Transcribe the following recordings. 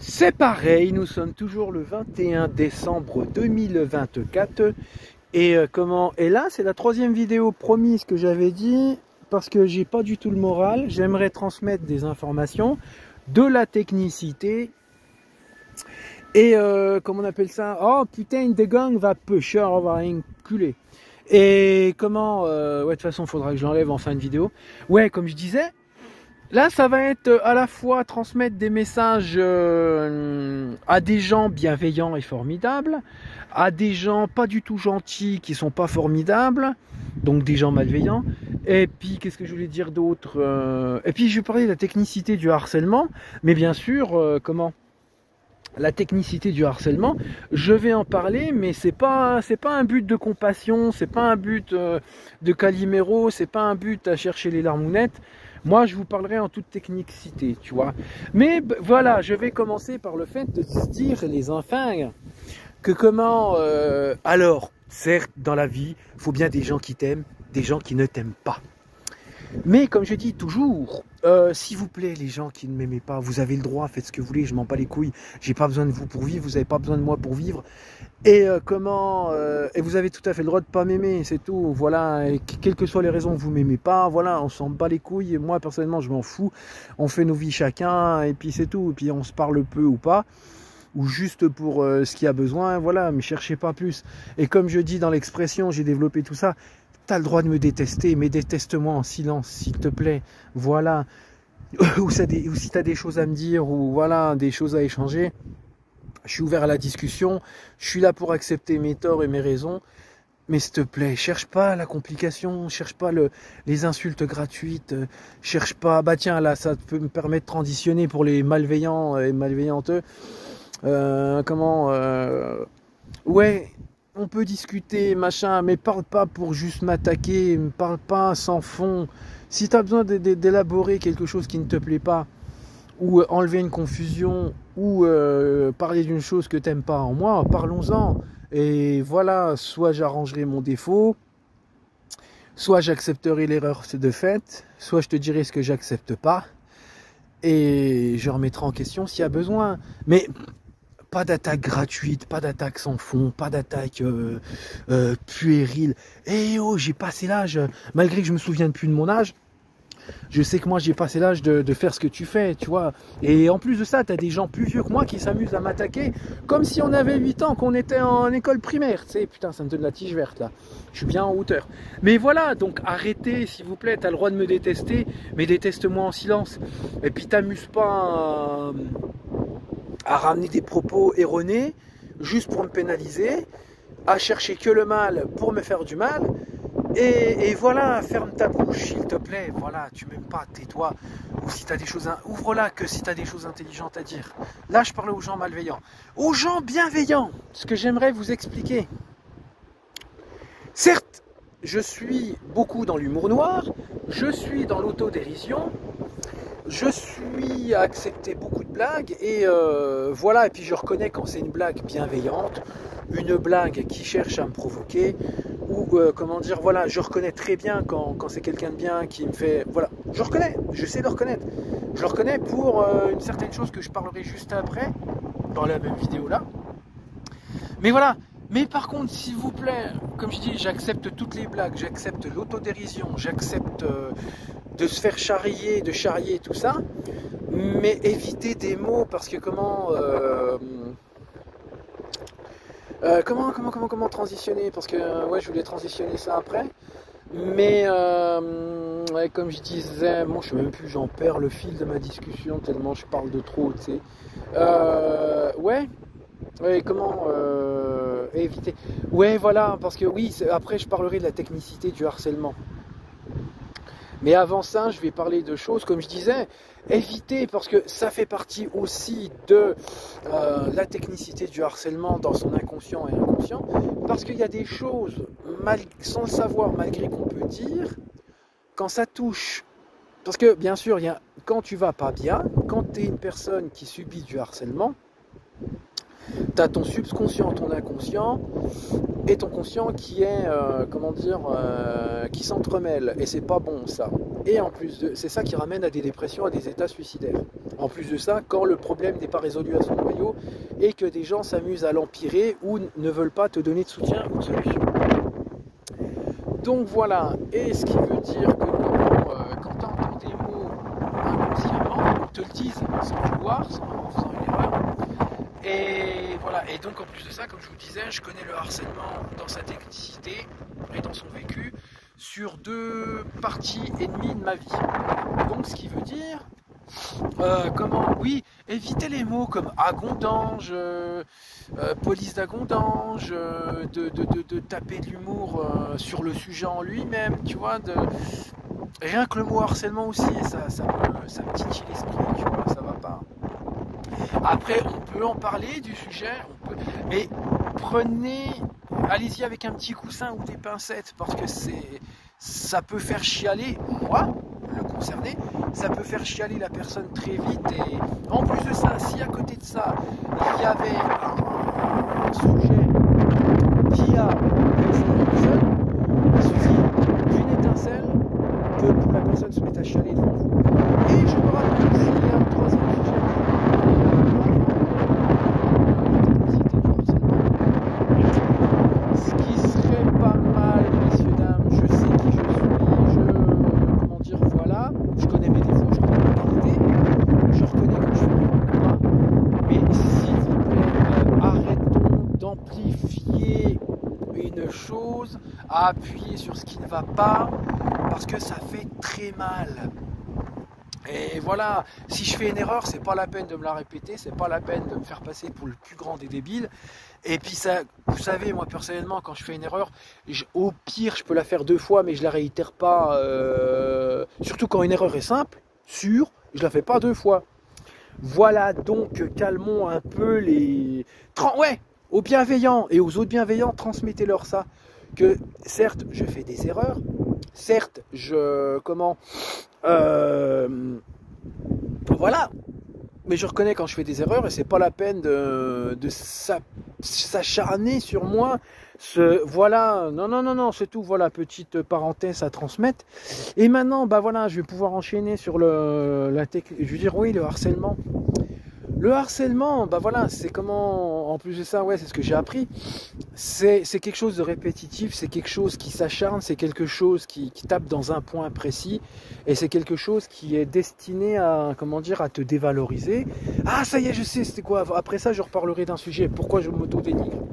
C'est pareil, nous sommes toujours le 21 décembre 2024 et là c'est la troisième vidéo promise que j'avais dit parce que j'ai pas du tout le moral. J'aimerais transmettre des informations, de la technicité et comment on appelle ça? Oh putain, des gangs va pêcher, on va enculer. Et ouais, de toute façon il faudra que je l'enlève en fin de vidéo. Ouais, comme je disais, là, ça va être à la fois transmettre des messages à des gens bienveillants et formidables, à des gens pas du tout gentils qui sont pas formidables, donc des gens malveillants. Et puis, qu'est-ce que je voulais dire d'autre? Et puis, je vais parler de la technicité du harcèlement, mais bien sûr, la technicité du harcèlement, je vais en parler, mais c'est pas un but de compassion, c'est pas un but de Calimero, c'est pas un but à chercher les larmounettes. Moi, je vous parlerai en toute technicité, tu vois. Mais voilà, je vais commencer par le fait de se dire, les enfants, que alors, certes, dans la vie, il faut bien des gens qui t'aiment, des gens qui ne t'aiment pas. Mais comme je dis toujours, s'il vous plaît, les gens qui ne m'aimez pas, vous avez le droit, faites ce que vous voulez, je m'en bats les couilles, j'ai pas besoin de vous pour vivre, vous n'avez pas besoin de moi pour vivre. Et et vous avez tout à fait le droit de pas m'aimer, c'est tout, voilà, et quelles que soient les raisons que vous m'aimez pas, voilà, on s'en bat les couilles, et moi personnellement je m'en fous, on fait nos vies chacun, et puis c'est tout, et puis on se parle peu ou pas, ou juste pour ce qu'il y a besoin, voilà, mais cherchez pas plus. Et comme je dis dans l'expression, j'ai développé tout ça, t'as le droit de me détester, mais déteste-moi en silence, s'il te plaît, voilà, ou si t'as des choses à me dire, ou voilà, des choses à échanger, je suis ouvert à la discussion, je suis là pour accepter mes torts et mes raisons, mais s'il te plaît, cherche pas la complication, cherche pas les insultes gratuites, cherche pas, bah tiens là, ça peut me permettre de transitionner pour les malveillants et malveillanteux, ouais, on peut discuter, machin, mais parle pas pour juste m'attaquer, parle pas sans fond. Si tu as besoin d'élaborer quelque chose qui ne te plaît pas, ou enlever une confusion, ou parler d'une chose que tu n'aimes pas en moi, parlons-en. Et voilà, soit j'arrangerai mon défaut, soit j'accepterai l'erreur de fait, soit je te dirai ce que j'accepte pas, et je remettrai en question s'il y a besoin. Mais pas d'attaque gratuite, pas d'attaque sans fond, pas d'attaque puérile. Eh oh, j'ai passé l'âge, malgré que je me souvienne plus de mon âge, je sais que moi j'ai passé l'âge de faire ce que tu fais, tu vois. Et en plus de ça, tu as des gens plus vieux que moi qui s'amusent à m'attaquer comme si on avait 8 ans, qu'on était en école primaire. Tu sais, putain, ça me donne la tige verte là. Je suis bien en hauteur. Mais voilà, donc arrêtez s'il vous plaît, tu as le droit de me détester, mais déteste-moi en silence. Et puis t'amuse pas à ramener des propos erronés juste pour me pénaliser, à chercher que le mal pour me faire du mal. Et voilà, ferme ta bouche, s'il te plaît. Voilà, tu m'aimes pas, tais-toi. Ou si tu as des choses, ouvre-la que si tu as des choses intelligentes à dire. Là, je parle aux gens malveillants. Aux gens bienveillants, ce que j'aimerais vous expliquer. Certes, je suis beaucoup dans l'humour noir, je suis dans l'autodérision, je suis à accepter beaucoup de blagues et voilà, et puis je reconnais quand c'est une blague bienveillante, une blague qui cherche à me provoquer, ou voilà, je reconnais très bien quand c'est quelqu'un de bien qui me fait, voilà, je reconnais, je sais le reconnaître, je le reconnais pour une certaine chose que je parlerai juste après, dans la même vidéo là, mais voilà. Mais par contre, s'il vous plaît, comme je dis, j'accepte toutes les blagues, j'accepte l'autodérision, j'accepte de se faire charrier, de charrier tout ça, mais évitez des mots parce que comment transitionner, parce que ouais, je voulais transitionner ça après, mais ouais, comme je disais, bon, je sais même plus, j'en perds le fil de ma discussion tellement je parle de trop, tu sais. Ouais, éviter. Ouais, voilà, parce que oui, après je parlerai de la technicité du harcèlement. Mais avant ça, je vais parler de choses, comme je disais, éviter, parce que ça fait partie aussi de la technicité du harcèlement dans son inconscient et inconscient, parce qu'il y a des choses, sans le savoir, malgré qu'on peut dire, quand ça touche, parce que bien sûr, quand tu vas pas bien, quand tu es une personne qui subit du harcèlement, tu as ton subconscient, ton inconscient et ton conscient qui est, qui s'entremêle. Et c'est pas bon ça. Et en plus de, c'est ça qui ramène à des dépressions, à des états suicidaires. En plus de ça, quand le problème n'est pas résolu à son noyau et que des gens s'amusent à l'empirer ou ne veulent pas te donner de soutien ou de solution. Donc voilà, et ce qui veut dire que quand tu entends des mots inconsciemment, on te le dise sans vouloir, en faisant une erreur. Et voilà, et donc en plus de ça, comme je vous disais, je connais le harcèlement dans sa technicité et dans son vécu sur 2 parties et demie de ma vie. Donc ce qui veut dire, oui, éviter les mots comme agondange, police d'agondange, de taper de l'humour sur le sujet en lui-même, tu vois, rien que le mot harcèlement aussi, ça me titille l'esprit, tu vois, ça va pas. Après, on peut en parler du sujet, mais allez-y avec un petit coussin ou des pincettes, parce que ça peut faire chialer, moi, le concerné, ça peut faire chialer la personne très vite. Et en plus de ça, si à côté de ça, il y avait un sujet qui a laissé la personne, il suffit d'une étincelle que pour la personne se mette à chialer devant vous. Et je me rappelle aussi, il y a un 3e sujet. Ce qui serait pas mal, messieurs, dames, je sais qui je suis, voilà, je connais mes défauts, je connais mes qualités, je reconnais que je fais des erreurs, mais s'il vous plaît, arrêtons d'amplifier une chose, à appuyer sur ce qui ne va pas, parce que ça fait très mal. Et voilà, si je fais une erreur, c'est pas la peine de me la répéter, c'est pas la peine de me faire passer pour le plus grand des débiles. Et puis ça, vous savez, moi personnellement, quand je fais une erreur, au pire, je peux la faire 2 fois, mais je la réitère pas. Surtout quand une erreur est simple, sûre, je la fais pas 2 fois. Voilà, donc calmons un peu les. Ouais, aux bienveillants et aux autres bienveillants, transmettez-leur ça. Que certes, je fais des erreurs, certes, voilà, mais je reconnais quand je fais des erreurs et c'est pas la peine de s'acharner sur moi. Voilà, non, c'est tout. Voilà, petite parenthèse à transmettre. Et maintenant, bah voilà, je vais pouvoir enchaîner sur je veux dire, oui, le harcèlement. Le harcèlement, bah voilà, c'est comment, en plus de ça, ouais, c'est ce que j'ai appris. C'est quelque chose de répétitif, c'est quelque chose qui s'acharne, c'est quelque chose qui tape dans un point précis, et c'est quelque chose qui est destiné à, à te dévaloriser. Ah, ça y est, je sais, c'était quoi. Après ça, je reparlerai d'un sujet, pourquoi je m'auto-dénigre.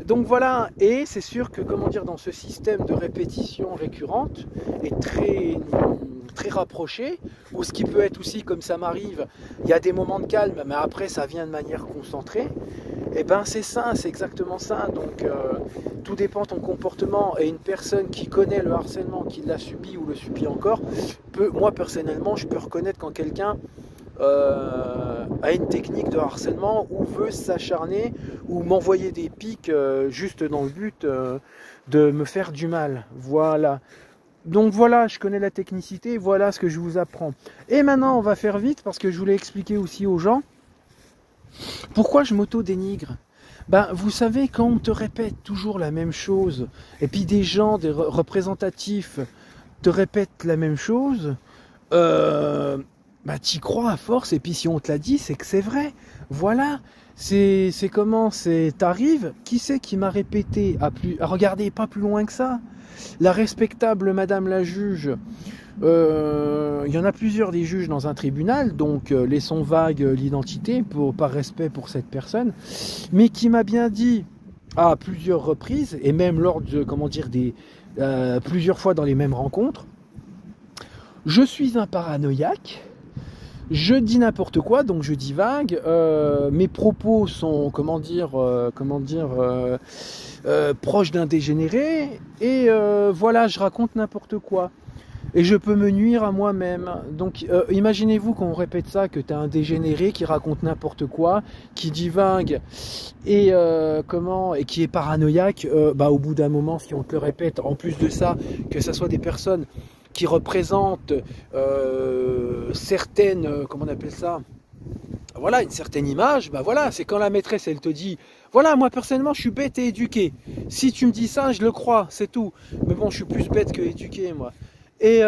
Donc voilà, et c'est sûr que, dans ce système de répétition récurrente, et très rapproché, ou ce qui peut être aussi, comme ça m'arrive, il y a des moments de calme, mais après ça vient de manière concentrée, et ben c'est ça, c'est exactement ça. Donc tout dépend de ton comportement, et une personne qui connaît le harcèlement, qui l'a subi ou le subit encore, moi personnellement, je peux reconnaître quand quelqu'un a une technique de harcèlement ou veut s'acharner ou m'envoyer des pics juste dans le but de me faire du mal. Voilà. Donc voilà, je connais la technicité, voilà ce que je vous apprends. Et maintenant, on va faire vite parce que je voulais expliquer aussi aux gens pourquoi je m'auto-dénigre. Ben, vous savez, quand on te répète toujours la même chose, et puis des gens, des représentatifs, te répètent la même chose, bah, t'y crois à force, et puis si on te l'a dit, c'est que c'est vrai. Voilà, c'est comment, t'arrives, qui c'est qui m'a répété regardez, pas plus loin que ça. La respectable madame la juge, il y en a plusieurs des juges dans un tribunal, donc laissons vague l'identité par respect pour cette personne, mais qui m'a bien dit à plusieurs reprises, et même lors de, plusieurs fois dans les mêmes rencontres, je suis un paranoïaque, je dis n'importe quoi, donc je divague, mes propos sont, proches d'un dégénéré, et voilà, je raconte n'importe quoi. Et je peux me nuire à moi-même. Donc imaginez-vous qu'on répète ça, que tu as un dégénéré qui raconte n'importe quoi, qui divague, et qui est paranoïaque, au bout d'un moment, si on te le répète, en plus de ça, que ça soit des personnes qui représentent certaines, comment on appelle ça, voilà, une certaine image, voilà, c'est quand la maîtresse, elle te dit, voilà, moi personnellement, je suis bête et éduqué. Si tu me dis ça, je le crois, c'est tout. Mais bon, je suis plus bête que éduqué, moi. Et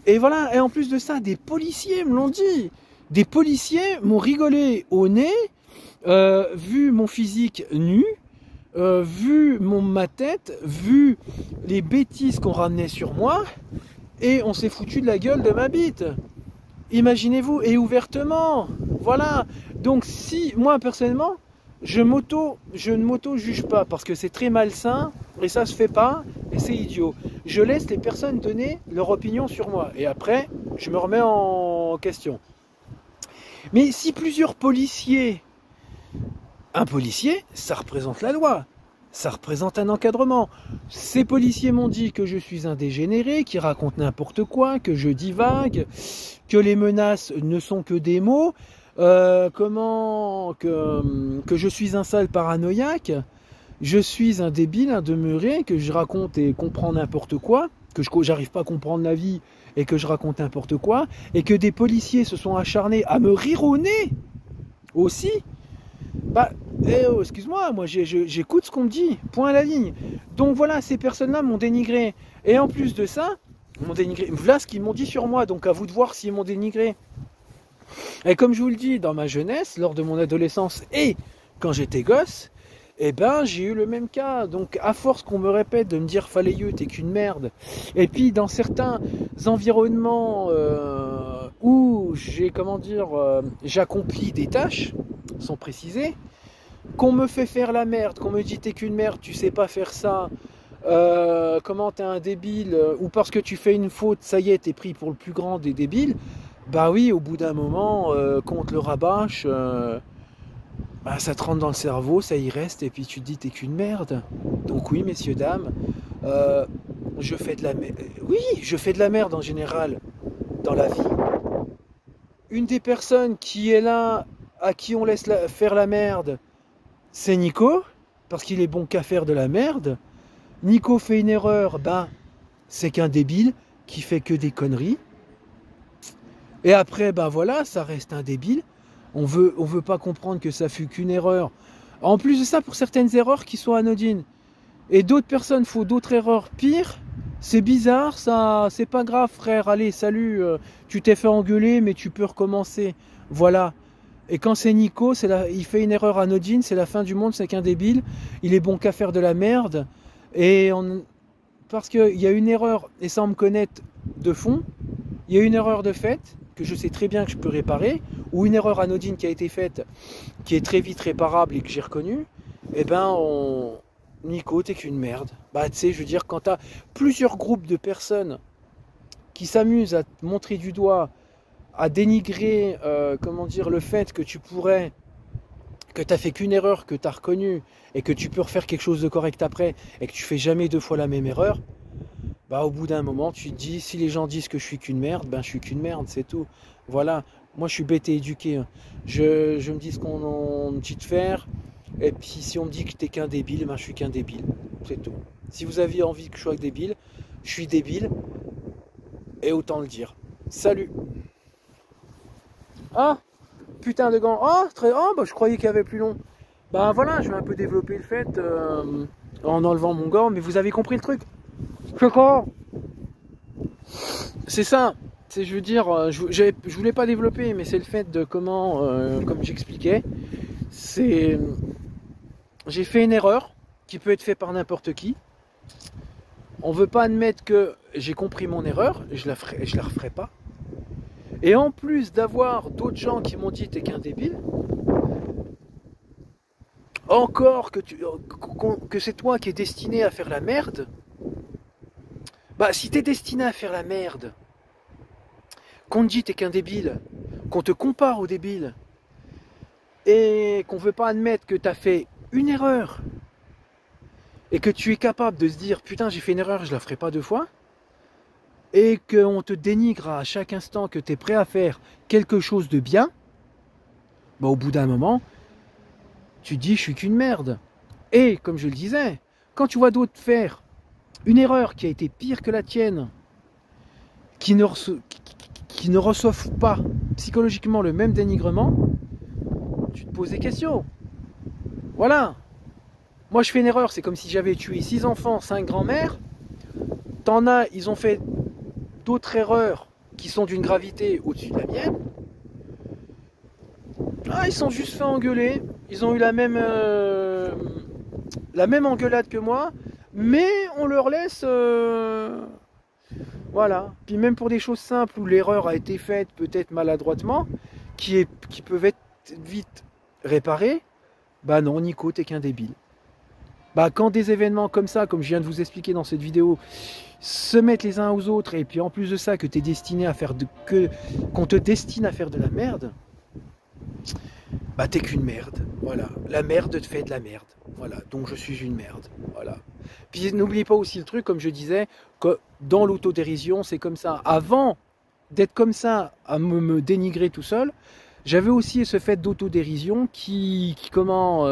et voilà, et en plus de ça, des policiers me l'ont dit. Des policiers m'ont rigolé au nez, vu mon physique nu, vu ma tête, vu les bêtises qu'on ramenait sur moi, et on s'est foutu de la gueule de ma bite. Imaginez-vous, et ouvertement. Voilà. Donc si, moi personnellement, je ne m'auto-juge pas, parce que c'est très malsain, et ça se fait pas, et c'est idiot. Je laisse les personnes donner leur opinion sur moi, et après, je me remets en question. Mais si plusieurs policiers, un policier, ça représente la loi, ça représente un encadrement. Ces policiers m'ont dit que je suis un dégénéré, qui raconte n'importe quoi, que je divague, que les menaces ne sont que des mots, que je suis un sale paranoïaque, je suis un débile, un demeuré, que je raconte et comprends n'importe quoi, que j'arrive pas à comprendre la vie et que je raconte n'importe quoi, et que des policiers se sont acharnés à me rire au nez aussi. Bah, excuse-moi, moi j'écoute ce qu'on me dit, point à la ligne. Donc voilà, ces personnes-là m'ont dénigré. Et en plus de ça, m'ont dénigré. Voilà ce qu'ils m'ont dit sur moi, donc à vous de voir s'ils m'ont dénigré. Et comme je vous le dis, dans ma jeunesse, lors de mon adolescence et quand j'étais gosse, eh ben j'ai eu le même cas. Donc à force qu'on me répète de me dire Falélieu, t'es qu'une merde. Et puis dans certains environnements où j'accomplis des tâches, sans préciser, qu'on me fait faire la merde, qu'on me dit t'es qu'une merde, tu sais pas faire ça, comment t'es un débile, ou parce que tu fais une faute, ça y est, t'es pris pour le plus grand des débiles. Bah oui, au bout d'un moment, qu'on te le rabâche, bah, ça te rentre dans le cerveau, ça y reste, et puis tu te dis t'es qu'une merde. Donc oui, messieurs, dames, je fais de la merde. Oui, je fais de la merde en général dans la vie. Une des personnes qui est là, à qui on laisse faire la merde, c'est Nico, parce qu'il est bon qu'à faire de la merde. Nico fait une erreur, ben, c'est qu'un débile qui fait que des conneries. Et après, ben voilà, ça reste un débile. On veut pas comprendre que ça fut qu'une erreur. En plus de ça, pour certaines erreurs qui sont anodines. Et d'autres personnes font d'autres erreurs pires. C'est bizarre, ça, c'est pas grave, frère. Allez, salut, tu t'es fait engueuler, mais tu peux recommencer. Voilà. Et quand c'est Nico, il fait une erreur anodine, c'est la fin du monde, c'est qu'un débile. Il est bon qu'à faire de la merde. Parce qu'il y a une erreur, et sans me connaître de fond, il y a une erreur de fait, que je sais très bien que je peux réparer, ou une erreur anodine qui a été faite, qui est très vite réparable et que j'ai reconnue, et ben Nico, t'es qu'une merde. Bah tu sais, je veux dire, quand t'as plusieurs groupes de personnes qui s'amusent à te montrer du doigt, à dénigrer, le fait que que t'as fait qu'une erreur, que t'as reconnue, et que tu peux refaire quelque chose de correct après, et que tu fais jamais deux fois la même erreur, bah au bout d'un moment, tu te dis, si les gens disent que je suis qu'une merde, ben je suis qu'une merde, c'est tout. Voilà, moi je suis bête et éduqué. Je me dis ce qu'on me dit de faire, et puis si on me dit que t'es qu'un débile, ben je suis qu'un débile, c'est tout. Si vous aviez envie que je sois débile, je suis débile, et autant le dire. Salut! Ah, putain de gants. Oh, bah, je croyais qu'il y avait plus long. Bah voilà, je vais un peu développer le fait en enlevant mon gant, mais vous avez compris le truc. C'est quoi? C'est ça. Je veux dire, je voulais pas développer, mais c'est le fait de comment, comme j'expliquais, j'ai fait une erreur qui peut être faite par n'importe qui. On veut pas admettre que j'ai compris mon erreur, je la referai pas. Et en plus d'avoir d'autres gens qui m'ont dit t'es qu'un débile, encore que c'est toi qui es destiné à faire la merde, bah si t'es destiné à faire la merde, qu'on te dit t'es qu'un débile, qu'on te compare au débile, et qu'on veut pas admettre que t'as fait une erreur, et que tu es capable de se dire putain j'ai fait une erreur, je la ferai pas deux fois, et qu'on te dénigre à chaque instant que tu es prêt à faire quelque chose de bien, bah au bout d'un moment, tu te dis je suis qu'une merde. Et comme je le disais, quand tu vois d'autres faire une erreur qui a été pire que la tienne, qui ne reçoivent pas psychologiquement le même dénigrement, tu te poses des questions. Voilà. Moi je fais une erreur, c'est comme si j'avais tué 6 enfants, 5 grands-mères. t'en as, ils ont fait d'autres erreurs qui sont d'une gravité au-dessus de la mienne. Ah, ils sont juste fait engueuler. Ils ont eu la même engueulade que moi, mais on leur laisse... voilà. Puis même pour des choses simples où l'erreur a été faite peut-être maladroitement, qui peuvent être vite réparées, bah non, Nico, t'es qu'un débile. Bah quand des événements comme ça, comme je viens de vous expliquer dans cette vidéo, se mettent les uns aux autres, et puis en plus de ça, que t'es destiné à faire qu'on te destine à faire de la merde, bah t'es qu'une merde. Voilà. La merde te fait de la merde. Voilà. Donc je suis une merde. Voilà. Puis n'oubliez pas aussi le truc, comme je disais, que dans l'autodérision, c'est comme ça. Avant d'être comme ça, à me dénigrer tout seul, j'avais aussi ce fait d'autodérision qui comment...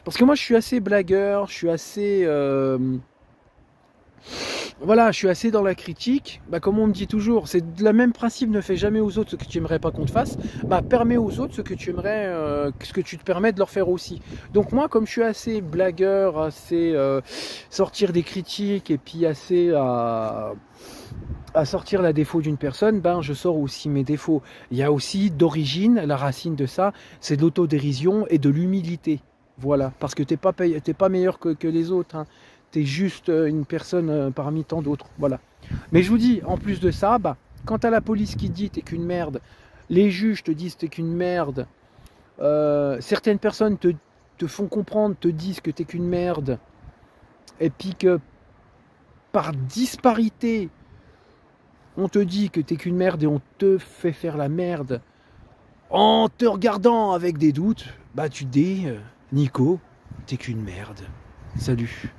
Parce que moi, je suis assez blagueur, je suis assez... Voilà, je suis assez dans la critique. Bah, comme on me dit toujours, c'est le même principe, ne fais jamais aux autres ce que tu aimerais pas qu'on te fasse. Bah, permets aux autres ce que tu aimerais, ce que tu te permets de leur faire aussi. Donc moi, comme je suis assez blagueur, assez sortir des critiques et puis assez à sortir la défaut d'une personne, ben je sors aussi mes défauts. Il y a aussi d'origine, la racine de ça, c'est de l'autodérision et de l'humilité. Voilà, parce que t'es pas meilleur que les autres. Hein. Tu es juste une personne parmi tant d'autres. Voilà. Mais je vous dis, en plus de ça, bah, quand t'as la police qui te dit t'es qu'une merde, les juges te disent t'es qu'une merde, certaines personnes te font comprendre, te disent que t'es qu'une merde, et puis que par disparité, on te dit que t'es qu'une merde et on te fait faire la merde en te regardant avec des doutes, bah tu te dis, Nico, t'es qu'une merde. Salut.